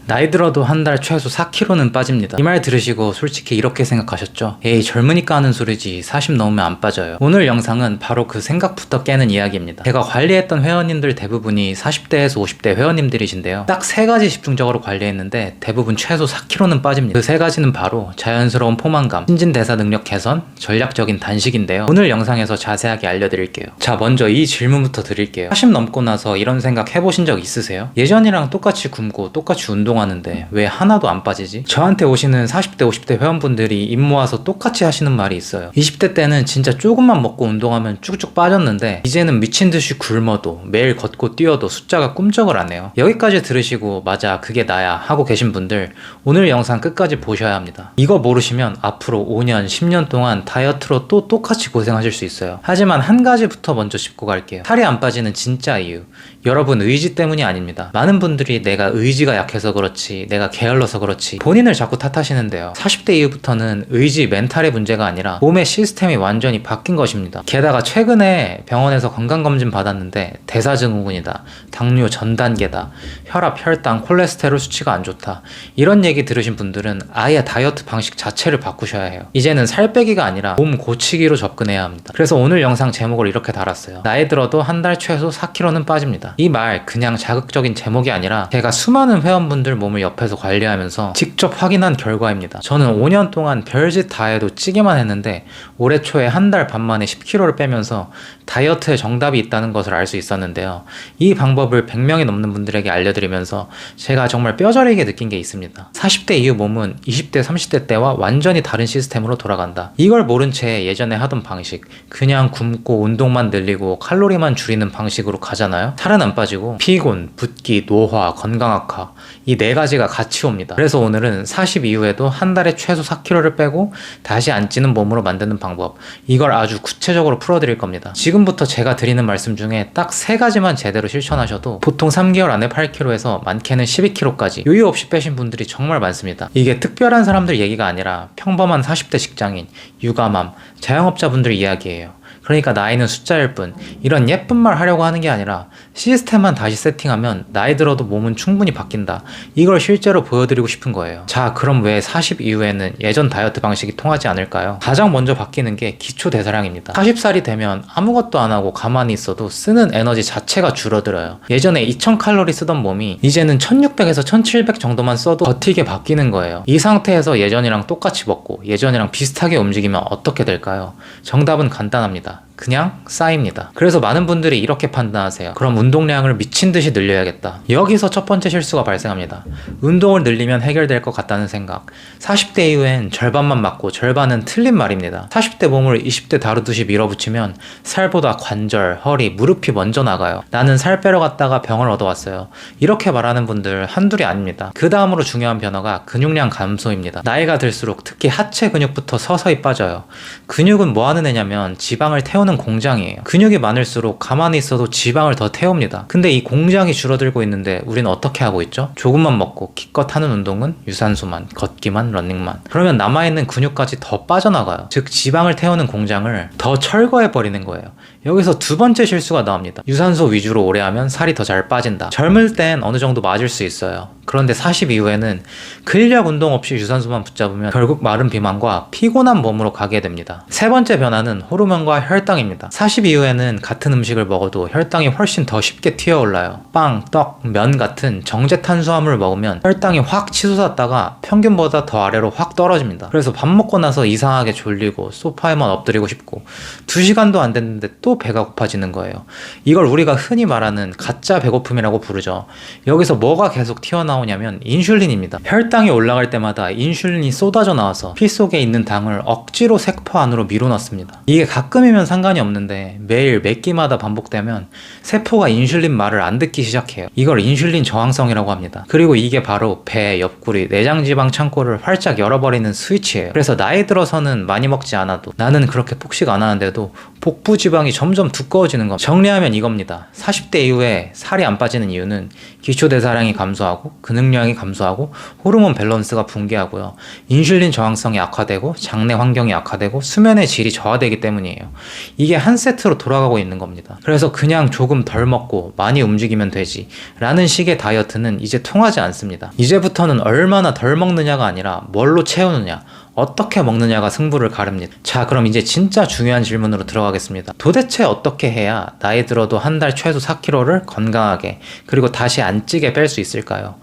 나이 들어도 한 달 최소 4kg는 빠집니다. 이 말 들으시고 솔직히 이렇게 생각하셨죠? 에이, 젊으니까 하는 소리지 40 넘으면 안 빠져요. 오늘 영상은 바로 그 생각부터 깨는 이야기입니다. 제가 관리했던 회원님들 대부분이 40대에서 50대 회원님들이신데요. 딱 3가지 집중적으로 관리했는데 대부분 최소 4kg는 빠집니다. 그 3가지는 바로 자연스러운 포만감, 신진대사 능력 개선, 전략적인 단식인데요. 오늘 영상에서 자세하게 알려드릴게요. 자, 먼저 이 질문부터 드릴게요. 40 넘고 나서 이런 생각 해보신 적 있으세요? 예전이랑 똑같이 굶고 똑같이 운동하는데 왜 하나도 안 빠지지? 저한테 오시는 40대 50대 회원분들이 입 모아서 똑같이 하시는 말이 있어요. 20대 때는 진짜 조금만 먹고 운동하면 쭉쭉 빠졌는데 이제는 미친듯이 굶어도 매일 걷고 뛰어도 숫자가 꿈쩍을 안 해요. 여기까지 들으시고 맞아 그게 나야 하고 계신 분들 오늘 영상 끝까지 보셔야 합니다. 이거 모르시면 앞으로 5년 10년 동안 다이어트로 또 똑같이 고생하실 수 있어요. 하지만 한 가지부터 먼저 짚고 갈게요. 살이 안 빠지는 진짜 이유, 여러분 의지 때문이 아닙니다. 많은 분들이 내가 의지가 약해서 그렇지, 내가 게을러서 그렇지 본인을 자꾸 탓하시는데요. 40대 이후부터는 의지, 멘탈의 문제가 아니라 몸의 시스템이 완전히 바뀐 것입니다. 게다가 최근에 병원에서 건강검진 받았는데 대사증후군이다, 당뇨 전 단계다, 혈압, 혈당, 콜레스테롤 수치가 안 좋다, 이런 얘기 들으신 분들은 아예 다이어트 방식 자체를 바꾸셔야 해요. 이제는 살 빼기가 아니라 몸 고치기로 접근해야 합니다. 그래서 오늘 영상 제목을 이렇게 달았어요. 나이 들어도 한 달 최소 4kg는 빠집니다. 이 말 그냥 자극적인 제목이 아니라 제가 수많은 회원분들 몸을 옆에서 관리하면서 직접 확인한 결과입니다. 저는 5년 동안 별짓 다 해도 찌기만 했는데 올해 초에 한 달 반 만에 10kg를 빼면서 다이어트에 정답이 있다는 것을 알 수 있었는데요. 이 방법을 100명이 넘는 분들에게 알려드리면서 제가 정말 뼈저리게 느낀 게 있습니다. 40대 이후 몸은 20대 30대 때와 완전히 다른 시스템으로 돌아간다. 이걸 모른 채 예전에 하던 방식, 그냥 굶고 운동만 늘리고 칼로리만 줄이는 방식으로 가잖아요. 살은 안 빠지고 피곤, 붓기, 노화, 건강 악화, 이 4가지가 같이 옵니다. 그래서 오늘은 40 이후에도 한 달에 최소 4kg를 빼고 다시 안 찌는 몸으로 만드는 방법, 이걸 아주 구체적으로 풀어드릴 겁니다. 지금부터 제가 드리는 말씀 중에 딱 3가지만 제대로 실천하셔도 보통 3개월 안에 8kg에서 많게는 12kg까지 요요 없이 빼신 분들이 정말 많습니다. 이게 특별한 사람들 얘기가 아니라 평범한 40대 직장인, 육아맘, 자영업자분들 이야기예요. 그러니까 나이는 숫자일 뿐, 이런 예쁜 말 하려고 하는 게 아니라 시스템만 다시 세팅하면 나이 들어도 몸은 충분히 바뀐다. 이걸 실제로 보여드리고 싶은 거예요. 자, 그럼 왜 40 이후에는 예전 다이어트 방식이 통하지 않을까요? 가장 먼저 바뀌는 게 기초 대사량입니다. 40살이 되면 아무것도 안 하고 가만히 있어도 쓰는 에너지 자체가 줄어들어요. 예전에 2000칼로리 쓰던 몸이 이제는 1600에서 1700 정도만 써도 버티게 바뀌는 거예요. 이 상태에서 예전이랑 똑같이 먹고 예전이랑 비슷하게 움직이면 어떻게 될까요? 정답은 간단합니다. 그냥 쌓입니다. 그래서 많은 분들이 이렇게 판단하세요. 그럼 운동량을 미친듯이 늘려야겠다. 여기서 첫 번째 실수가 발생합니다. 운동을 늘리면 해결될 것 같다는 생각. 40대 이후엔 절반만 맞고 절반은 틀린 말입니다. 40대 몸을 20대 다루듯이 밀어붙이면 살보다 관절, 허리, 무릎이 먼저 나가요. 나는 살 빼러 갔다가 병을 얻어왔어요. 이렇게 말하는 분들 한둘이 아닙니다. 그 다음으로 중요한 변화가 근육량 감소입니다. 나이가 들수록 특히 하체 근육부터 서서히 빠져요. 근육은 뭐 하는 애냐면 지방을 태우는 공장이에요. 근육이 많을수록 가만히 있어도 지방을 더 태웁니다. 근데 이 공장이 줄어들고 있는데 우리는 어떻게 하고 있죠? 조금만 먹고 기껏 하는 운동은 유산소만, 걷기만, 러닝만. 그러면 남아있는 근육까지 더 빠져나가요. 즉 지방을 태우는 공장을 더 철거해버리는 거예요. 여기서 두 번째 실수가 나옵니다. 유산소 위주로 오래 하면 살이 더 잘 빠진다. 젊을 땐 어느 정도 맞을 수 있어요. 그런데 40 이후에는 근력 운동 없이 유산소만 붙잡으면 결국 마른 비만과 피곤한 몸으로 가게 됩니다. 세 번째 변화는 호르몬과 혈당입니다. 40 이후에는 같은 음식을 먹어도 혈당이 훨씬 더 쉽게 튀어올라요. 빵, 떡, 면 같은 정제 탄수화물을 먹으면 혈당이 확 치솟았다가 평균보다 더 아래로 확 떨어집니다. 그래서 밥 먹고 나서 이상하게 졸리고 소파에만 엎드리고 싶고 2시간도 안 됐는데 또 배가 고파지는 거예요. 이걸 우리가 흔히 말하는 가짜 배고픔이라고 부르죠. 여기서 뭐가 계속 튀어나오냐면 인슐린입니다. 혈당이 올라갈 때마다 인슐린이 쏟아져 나와서 피 속에 있는 당을 억지로 세포 안으로 밀어넣습니다. 이게 가끔이면 상관이 없는데 매일 몇 끼마다 반복되면 세포가 인슐린 말을 안 듣기 시작해요. 이걸 인슐린 저항성이라고 합니다. 그리고 이게 바로 배, 옆구리, 내장지방 창고를 활짝 열어버리는 스위치예요. 그래서 나이 들어서는 많이 먹지 않아도, 나는 그렇게 폭식 안 하는데도 복부 지방이 점점 두꺼워지는 겁니다. 정리하면 이겁니다. 40대 이후에 살이 안 빠지는 이유는 기초대사량이 감소하고 근육량이 감소하고 호르몬 밸런스가 붕괴하고요. 인슐린 저항성이 악화되고 장내 환경이 악화되고 수면의 질이 저하되기 때문이에요. 이게 한 세트로 돌아가고 있는 겁니다. 그래서 그냥 조금 덜 먹고 많이 움직이면 되지 라는 식의 다이어트는 이제 통하지 않습니다. 이제부터는 얼마나 덜 먹느냐가 아니라 뭘로 채우느냐, 어떻게 먹느냐가 승부를 가릅니다. 자, 그럼 이제 진짜 중요한 질문으로 들어가겠습니다. 도대체 어떻게 해야 나이 들어도 한 달 최소 4kg를 건강하게 그리고 다시 안 찌게 뺄 수 있을까요?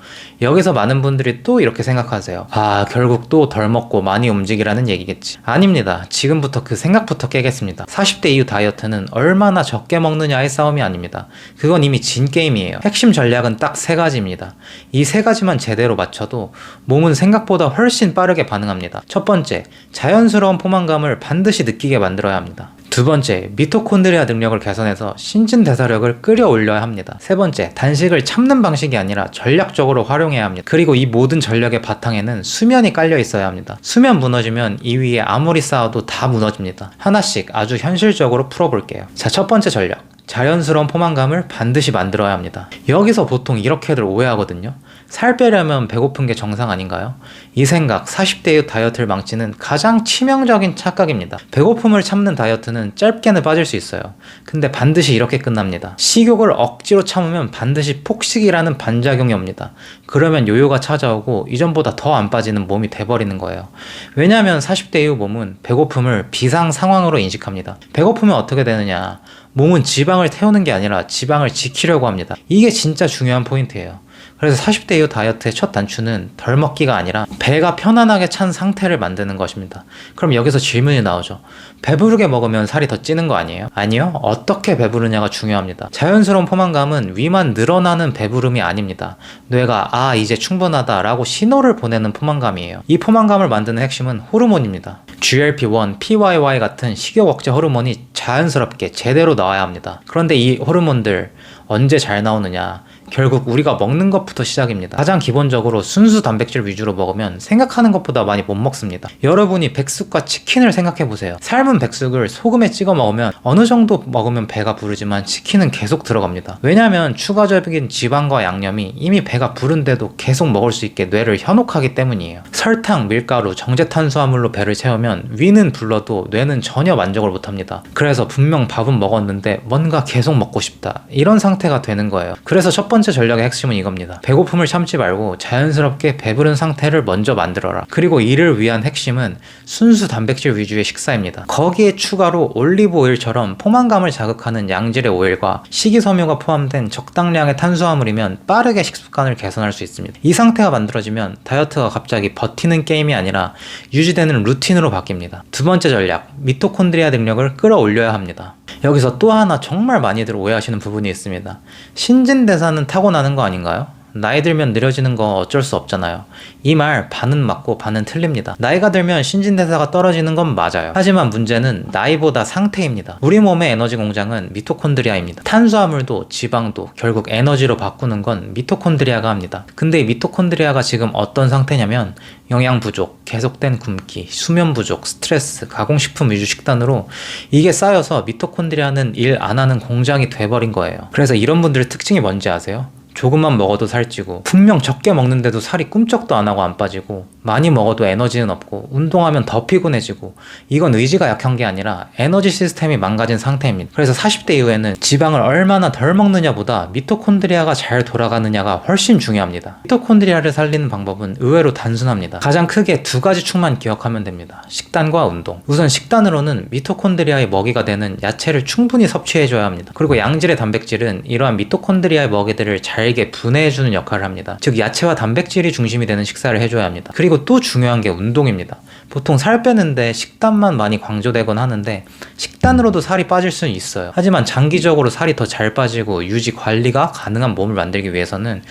여기서 많은 분들이 또 이렇게 생각하세요. 아, 결국 또 덜 먹고 많이 움직이라는 얘기겠지. 아닙니다. 지금부터 그 생각부터 깨겠습니다. 40대 이후 다이어트는 얼마나 적게 먹느냐의 싸움이 아닙니다. 그건 이미 진 게임이에요. 핵심 전략은 딱 3가지입니다. 이 3가지만 제대로 맞춰도 몸은 생각보다 훨씬 빠르게 반응합니다. 첫 번째, 자연스러운 포만감을 반드시 느끼게 만들어야 합니다. 두 번째, 미토콘드리아 능력을 개선해서 신진대사력을 끌어올려야 합니다. 세 번째, 단식을 참는 방식이 아니라 전략적으로 활용해야 합니다. 그리고 이 모든 전략의 바탕에는 수면이 깔려 있어야 합니다. 수면 무너지면 이 위에 아무리 쌓아도 다 무너집니다. 하나씩 아주 현실적으로 풀어볼게요. 자, 첫 번째 전략. 자연스러운 포만감을 반드시 만들어야 합니다. 여기서 보통 이렇게들 오해하거든요. 살 빼려면 배고픈 게 정상 아닌가요? 이 생각, 40대 이후 다이어트를 망치는 가장 치명적인 착각입니다. 배고픔을 참는 다이어트는 짧게는 빠질 수 있어요. 근데 반드시 이렇게 끝납니다. 식욕을 억지로 참으면 반드시 폭식이라는 반작용이 옵니다. 그러면 요요가 찾아오고 이전보다 더 안 빠지는 몸이 돼버리는 거예요. 왜냐하면 40대 이후 몸은 배고픔을 비상 상황으로 인식합니다. 배고프면 어떻게 되느냐? 몸은 지방을 태우는 게 아니라 지방을 지키려고 합니다. 이게 진짜 중요한 포인트예요. 그래서 40대 이후 다이어트의 첫 단추는 덜 먹기가 아니라 배가 편안하게 찬 상태를 만드는 것입니다. 그럼 여기서 질문이 나오죠. 배부르게 먹으면 살이 더 찌는 거 아니에요? 아니요. 어떻게 배부르냐가 중요합니다. 자연스러운 포만감은 위만 늘어나는 배부름이 아닙니다. 뇌가 이제 충분하다 라고 신호를 보내는 포만감이에요. 이 포만감을 만드는 핵심은 호르몬입니다. GLP-1, PYY 같은 식욕 억제 호르몬이 자연스럽게 제대로 나와야 합니다. 그런데 이 호르몬들 언제 잘 나오느냐? 결국 우리가 먹는 것부터 시작입니다. 가장 기본적으로 순수 단백질 위주로 먹으면 생각하는 것보다 많이 못 먹습니다. 여러분이 백숙과 치킨을 생각해보세요. 삶은 백숙을 소금에 찍어 먹으면 어느 정도 먹으면 배가 부르지만 치킨은 계속 들어갑니다. 왜냐하면 추가적인 지방과 양념이 이미 배가 부른데도 계속 먹을 수 있게 뇌를 현혹하기 때문이에요. 설탕, 밀가루, 정제 탄수화물로 배를 채우면 위는 불러도 뇌는 전혀 만족을 못합니다. 그래서 분명 밥은 먹었는데 뭔가 계속 먹고 싶다. 이런 상태가 되는 거예요. 그래서 첫 번째 전략의 핵심은 이겁니다. 배고픔을 참지 말고 자연스럽게 배부른 상태를 먼저 만들어라. 그리고 이를 위한 핵심은 순수 단백질 위주의 식사입니다. 거기에 추가로 올리브 오일처럼 포만감을 자극하는 양질의 오일과 식이섬유가 포함된 적당량의 탄수화물이면 빠르게 식습관을 개선할 수 있습니다. 이 상태가 만들어지면 다이어트가 갑자기 버티는 게임이 아니라 유지되는 루틴으로 바뀝니다. 두 번째 전략, 미토콘드리아 능력을 끌어올려야 합니다. 여기서 또 하나 정말 많이들 오해하시는 부분이 있습니다. 신진대사는 타고나는 거 아닌가요? 나이 들면 느려지는 거 어쩔 수 없잖아요. 이 말 반은 맞고 반은 틀립니다. 나이가 들면 신진대사가 떨어지는 건 맞아요. 하지만 문제는 나이보다 상태입니다. 우리 몸의 에너지 공장은 미토콘드리아입니다. 탄수화물도 지방도 결국 에너지로 바꾸는 건 미토콘드리아가 합니다. 근데 이 미토콘드리아가 지금 어떤 상태냐면 영양 부족, 계속된 굶기, 수면 부족, 스트레스, 가공식품 위주 식단으로 이게 쌓여서 미토콘드리아는 일 안 하는 공장이 돼버린 거예요. 그래서 이런 분들의 특징이 뭔지 아세요? 조금만 먹어도 살찌고 분명 적게 먹는데도 살이 꿈쩍도 안 하고 안 빠지고 많이 먹어도 에너지는 없고 운동하면 더 피곤해지고 이건 의지가 약한 게 아니라 에너지 시스템이 망가진 상태입니다. 그래서 40대 이후에는 지방을 얼마나 덜 먹느냐보다 미토콘드리아가 잘 돌아가느냐가 훨씬 중요합니다. 미토콘드리아를 살리는 방법은 의외로 단순합니다. 가장 크게 2가지 축만 기억하면 됩니다. 식단과 운동. 우선 식단으로는 미토콘드리아의 먹이가 되는 야채를 충분히 섭취해줘야 합니다. 그리고 양질의 단백질은 이러한 미토콘드리아의 먹이들을 잘게 분해해주는 역할을 합니다. 즉 야채와 단백질이 중심이 되는 식사를 해줘야 합니다. 그리고 또 중요한 게 운동입니다. 보통 살 빼는데 식단만 많이 강조되곤 하는데 식단으로도 살이 빠질 수는 있어요. 하지만 장기적으로 살이 더 잘 빠지고 유지 관리가 가능한 몸을 만들기 위해서는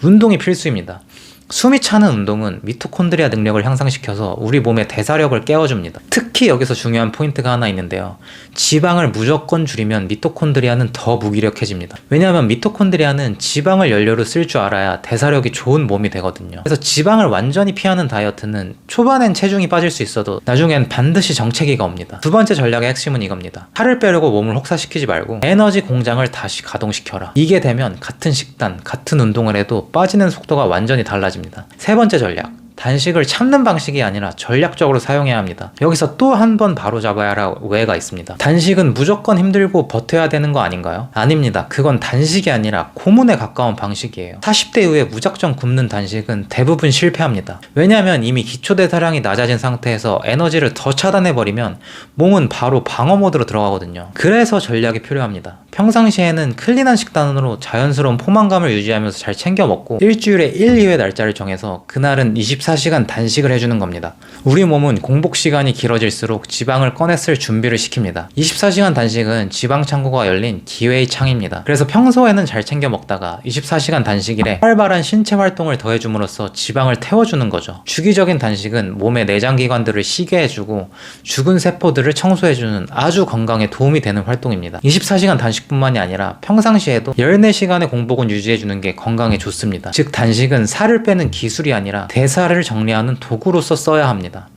운동이 필수입니다. 숨이 차는 운동은 미토콘드리아 능력을 향상시켜서 우리 몸의 대사력을 깨워줍니다. 특히 여기서 중요한 포인트가 하나 있는데요. 지방을 무조건 줄이면 미토콘드리아는 더 무기력해집니다. 왜냐하면 미토콘드리아는 지방을 연료로 쓸 줄 알아야 대사력이 좋은 몸이 되거든요. 그래서 지방을 완전히 피하는 다이어트는 초반엔 체중이 빠질 수 있어도 나중엔 반드시 정체기가 옵니다. 두 번째 전략의 핵심은 이겁니다. 살을 빼려고 몸을 혹사시키지 말고 에너지 공장을 다시 가동시켜라. 이게 되면 같은 식단, 같은 운동을 해도 빠지는 속도가 완전히 달라집니다. 세 번째 전략. 단식을 참는 방식이 아니라 전략적으로 사용해야 합니다. 여기서 또 한 번 바로 잡아야 할 오해가 있습니다. 단식은 무조건 힘들고 버텨야 되는 거 아닌가요? 아닙니다. 그건 단식이 아니라 고문에 가까운 방식이에요. 40대 이후에 무작정 굶는 단식은 대부분 실패합니다. 왜냐하면 이미 기초대사량이 낮아진 상태에서 에너지를 더 차단해버리면 몸은 바로 방어 모드로 들어가거든요. 그래서 전략이 필요합니다. 평상시에는 클린한 식단으로 자연스러운 포만감을 유지하면서 잘 챙겨 먹고 일주일에 1, 2회 날짜를 정해서 그날은 24시간 단식을 해주는 겁니다. 우리 몸은 공복 시간이 길어질수록 지방을 꺼냈을 준비를 시킵니다. 24시간 단식은 지방 창고가 열린 기회의 창입니다. 그래서 평소에는 잘 챙겨 먹다가 24시간 단식일에 활발한 신체 활동을 더해줌으로써 지방을 태워주는 거죠. 주기적인 단식은 몸의 내장기관들을 쉬게 해주고 죽은 세포들을 청소해주는 아주 건강에 도움이 되는 활동입니다. 24시간 단식뿐만이 아니라 평상시에도 14시간의 공복은 유지해주는 게 건강에 좋습니다. 즉 단식은 살을 빼는 기술이 아니라 대사를 정리하는 도구로서 써야 합니다.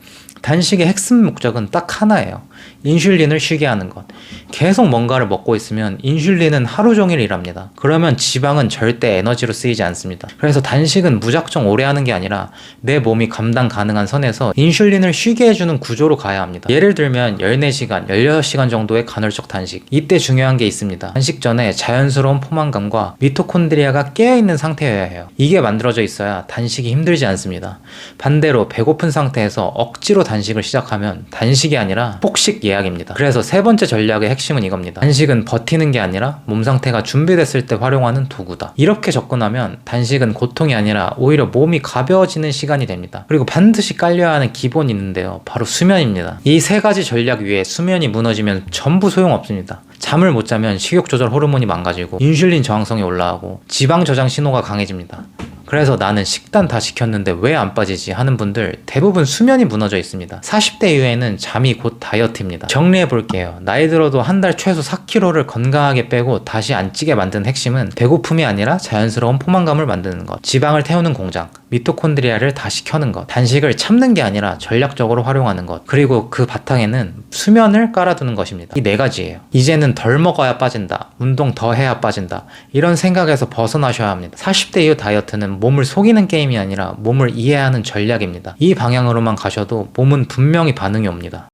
단식의 핵심 목적은 딱 하나예요. 인슐린을 쉬게 하는 것. 계속 뭔가를 먹고 있으면 인슐린은 하루 종일 일합니다. 그러면 지방은 절대 에너지로 쓰이지 않습니다. 그래서 단식은 무작정 오래 하는 게 아니라 내 몸이 감당 가능한 선에서 인슐린을 쉬게 해주는 구조로 가야 합니다. 예를 들면 14시간, 16시간 정도의 간헐적 단식. 이때 중요한 게 있습니다. 단식 전에 자연스러운 포만감과 미토콘드리아가 깨어있는 상태여야 해요. 이게 만들어져 있어야 단식이 힘들지 않습니다. 반대로 배고픈 상태에서 억지로 단식을 시작하면 단식이 아니라 폭식 예약입니다. 그래서 세 번째 전략의 핵심은 이겁니다. 단식은 버티는 게 아니라 몸 상태가 준비됐을 때 활용하는 도구다. 이렇게 접근하면 단식은 고통이 아니라 오히려 몸이 가벼워지는 시간이 됩니다. 그리고 반드시 깔려야 하는 기본이 있는데요. 바로 수면입니다. 이 세 가지 전략 위에 수면이 무너지면 전부 소용없습니다. 잠을 못 자면 식욕 조절 호르몬이 망가지고 인슐린 저항성이 올라가고 지방 저장 신호가 강해집니다. 그래서 나는 식단 다 지켰는데 왜 안 빠지지 하는 분들 대부분 수면이 무너져 있습니다. 40대 이후에는 잠이 곧 다이어트입니다. 정리해 볼게요. 나이 들어도 한 달 최소 4kg를 건강하게 빼고 다시 안 찌게 만든 핵심은 배고픔이 아니라 자연스러운 포만감을 만드는 것, 지방을 태우는 공장, 미토콘드리아를 다시 켜는 것, 단식을 참는 게 아니라 전략적으로 활용하는 것, 그리고 그 바탕에는 수면을 깔아두는 것입니다. 이 네 가지예요. 이제는 덜 먹어야 빠진다, 운동 더 해야 빠진다, 이런 생각에서 벗어나셔야 합니다. 40대 이후 다이어트는 몸을 속이는 게임이 아니라 몸을 이해하는 전략입니다. 이 방향으로만 가셔도 몸은 분명히 반응이 옵니다.